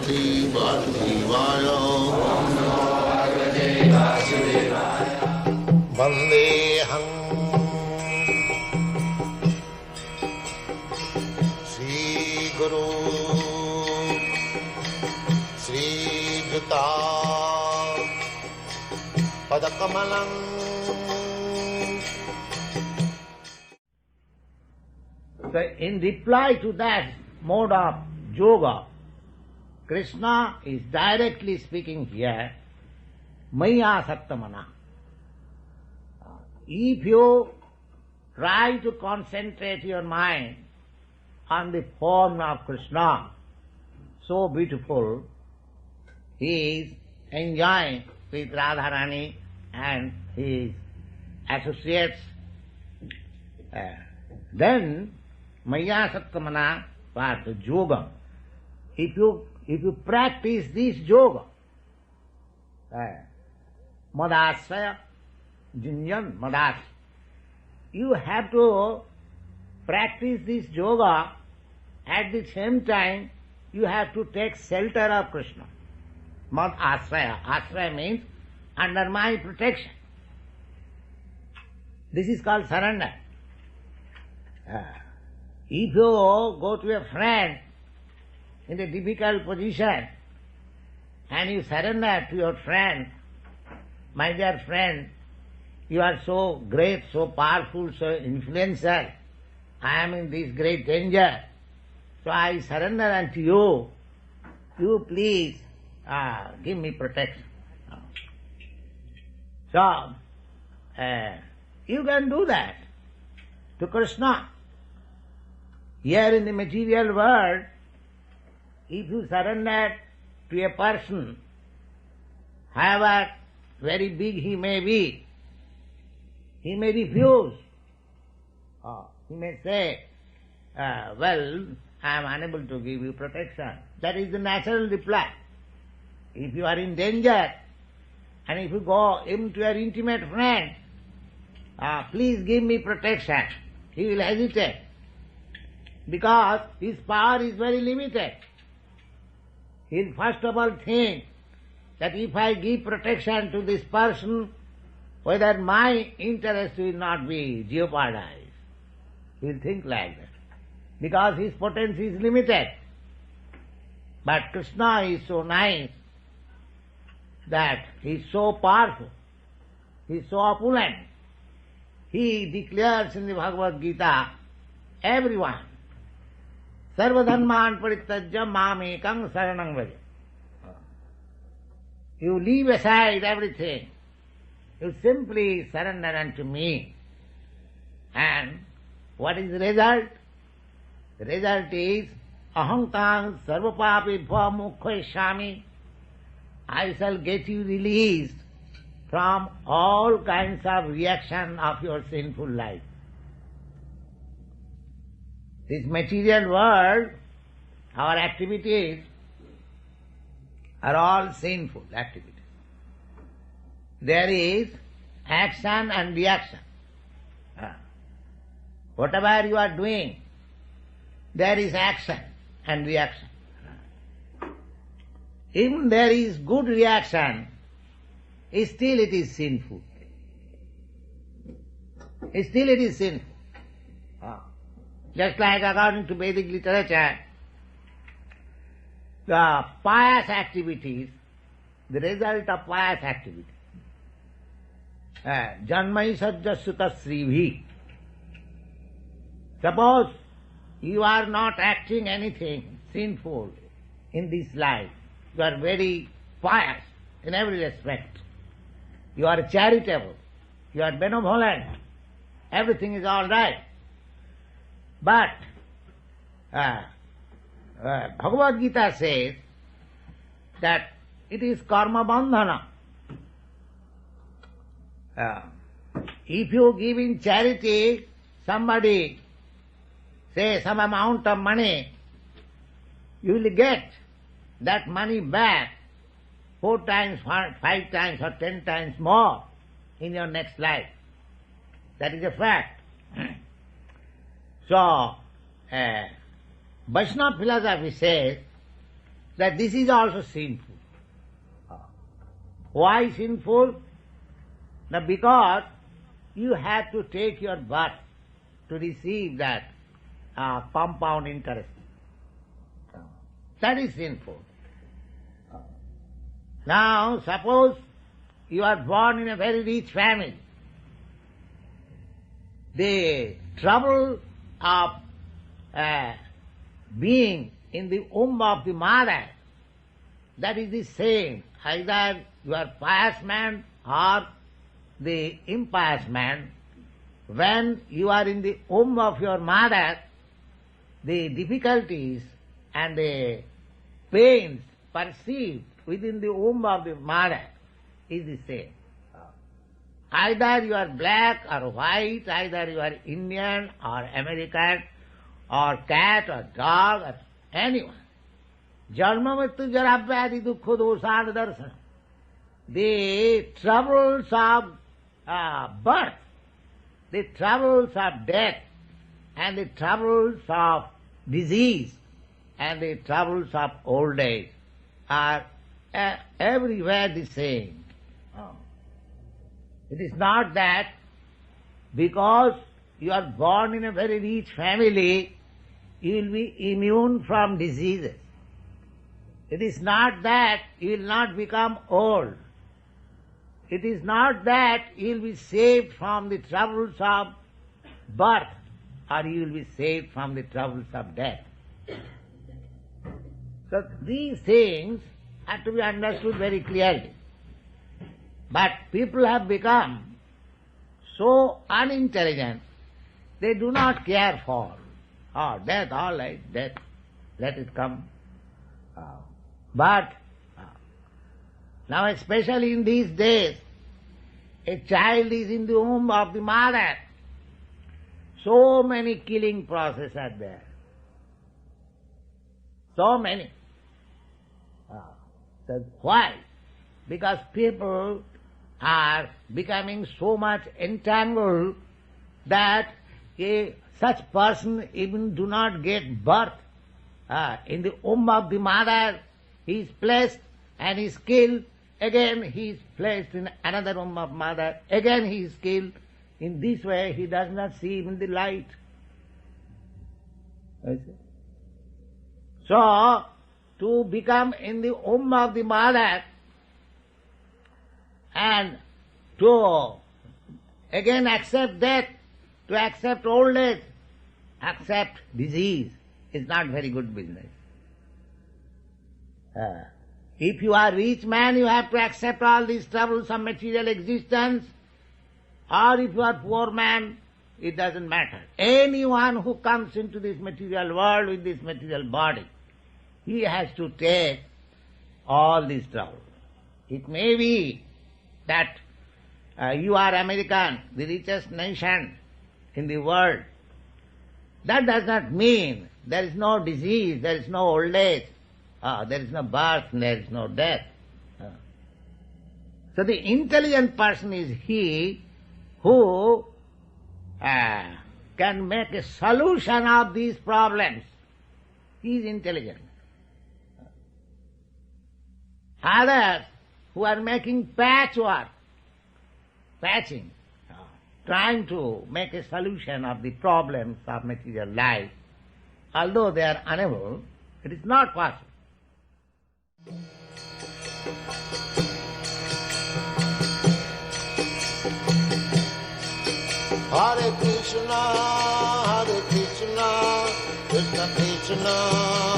Parvati Vasudevaya. Vandeham Sri Guru Sri Juta Padakamalam. So in reply to that mode of yoga, Krishna is directly speaking here, Maya Saktamana. If you try to concentrate your mind on the form of Krishna, so beautiful, he is enjoying with Radharani and his associates, then Maya Saktamana was the yoga. If you practice this yoga, Madasya, Jinjan, Madas, you have to practice this yoga. At the same time, you have to take shelter of Krishna. Mad Asraya. Asraya means under my protection. This is called surrender. If you go to a friend in a difficult position and you surrender to your friend, my dear friend, you are so great, so powerful, so influential, I am in this great danger, so I surrender unto you, you please give me protection. So, you can do that to Krishna. Here in the material world, if you surrender to a person, however very big he may be, he may refuse. He may say, well, I am unable to give you protection. That is the natural reply. If you are in danger, and if you go even to your intimate friend, please give me protection, he will hesitate, because his power is very limited. He will first of all think that if I give protection to this person, whether my interest will not be jeopardized. He will think like that, because his potency is limited. But Krishna is so nice that he is so powerful, he is so opulent. He declares in the Bhagavad Gita, everyone, Sarvadharman parittajya mamekam saranam vraja. You leave aside everything. You simply surrender unto me. And what is the result? The result is, aham tam sarvapapi bhva. I shall get you released from all kinds of reaction of your sinful life. This material world, our activities are all sinful activities. There is action and reaction. Whatever you are doing, there is action and reaction. Even there is good reaction, still it is sinful. Still it is sinful. Just like according to Vedic literature, the pious activities, the result of pious activities, janmai sajjasuta sribhi. Suppose you are not acting anything sinful in this life, you are very pious in every respect, you are charitable, you are benevolent, everything is all right. But Bhagavad Gita says that it is karma bandhana. If you give in charity somebody, say some amount of money, you will get that money back 4 times, 5 times or 10 times more in your next life. That is a fact. So, Vaishnava philosophy says that this is also sinful. Why sinful? Now because you have to take your birth to receive that compound interest. That is sinful. Now suppose you are born in a very rich family. The trouble of being in the womb of the mother, that is the same. Either you are pious man or the impious man. When you are in the womb of your mother, the difficulties and the pains perceived within the womb of the mother is the same. Either you are black or white, either you are Indian or American or cat or dog or anyone. Janma mrityu jara vyadhi dukkha dosana darsana. The troubles of birth, the troubles of death, and the troubles of disease, and the troubles of old age are everywhere the same. It is not that because you are born in a very rich family, you will be immune from diseases. It is not that you will not become old. It is not that you will be saved from the troubles of birth, or you will be saved from the troubles of death. So these things have to be understood very clearly. But people have become so unintelligent, they do not care for death, all right, death, let it come. But now especially in these days, a child is in the womb of the mother. So many killing processes are there. So many. So why? Because people are becoming so much entangled that such person even do not get birth. In the womb of the mother, he is placed and he is killed. Again he is placed in another womb of mother. Again he is killed. In this way he does not see even the light. So, to become in the womb of the mother and to again accept death, to accept old age, accept disease is not very good business. If you are rich man, you have to accept all these troubles of material existence, or if you are poor man, it doesn't matter. Anyone who comes into this material world with this material body, he has to take all these troubles. It may be that you are American, the richest nation in the world. That does not mean there is no disease, there is no old age, there is no birth, there is no death. So the intelligent person is he who can make a solution of these problems. He is intelligent. Others who are making patchwork, patching, trying to make a solution of the problems of material life, although they are unable, it is not possible. Hare Krishna, Krishna Krishna,